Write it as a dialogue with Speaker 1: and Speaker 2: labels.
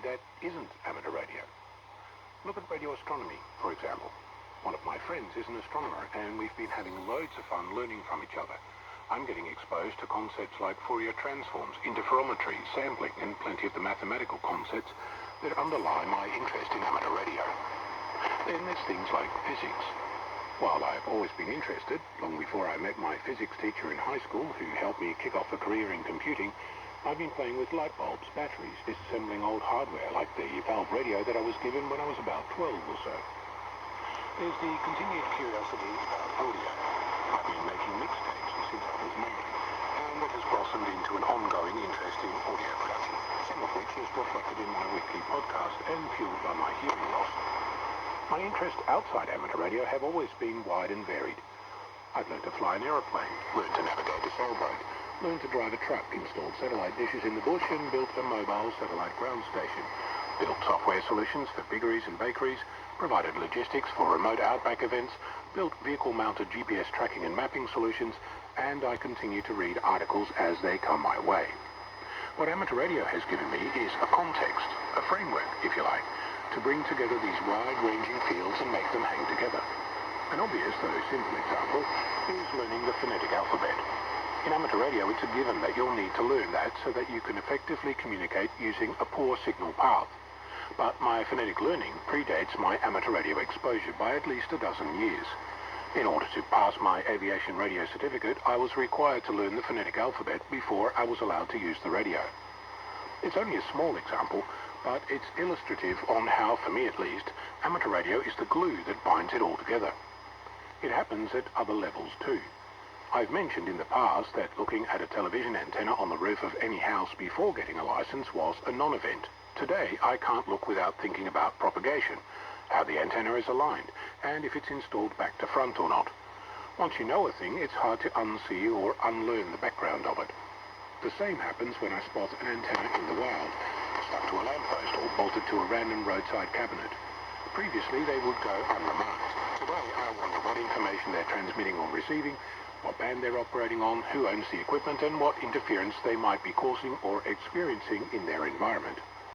Speaker 1: that isn't amateur radio. Look at radio astronomy, for example. One of my friends is an astronomer, and we've been having loads of fun learning from each other. I'm getting exposed to concepts like Fourier transforms, interferometry, sampling, and plenty of the mathematical concepts that underlie my interest in amateur radio. Then there's things like physics. While I've always been interested, long before I met my physics teacher in high school, who helped me kick off a career in computing, I've been playing with light bulbs, batteries, disassembling old hardware like the valve radio that I was given when I was about 12 or so. There's the continued curiosity about audio. I've been making mixtapes since I was 9, and it has blossomed into an ongoing interest in audio production, some of which is reflected in my weekly podcast and fueled by my hearing loss. My interests outside amateur radio have always been wide and varied. I've learned to fly an aeroplane, learned to navigate a sailboat, learned to drive a truck, installed satellite dishes in the bush, and built a mobile satellite ground station, built software solutions for piggeries and bakeries, provided logistics for remote outback events, built vehicle-mounted GPS tracking and mapping solutions, and I continue to read articles as they come my way. What amateur radio has given me is a context, a framework, if you like, to bring together these wide-ranging fields and make them hang together. An obvious, though simple example, is learning the phonetic alphabet. In amateur radio, it's a given that you'll need to learn that so that you can effectively communicate using a poor signal path. But my phonetic learning predates my amateur radio exposure by at least a dozen years. In order to pass my aviation radio certificate, I was required to learn the phonetic alphabet before I was allowed to use the radio. It's only a small example, but it's illustrative on how, for me at least, amateur radio is the glue that binds it all together. It happens at other levels too. I've mentioned in the past that looking at a television antenna on the roof of any house before getting a license was a non-event. Today, I can't look without thinking about propagation, how the antenna is aligned, and if it's installed back to front or not. Once you know a thing, it's hard to unsee or unlearn the background of it. The same happens when I spot an antenna in the wild, stuck to a lamppost or bolted to a random roadside cabinet. Previously, they would go unremarked. Today, I wonder what information they're transmitting or receiving, what band they're operating on, who owns the equipment, and what interference they might be causing or experiencing in their environment.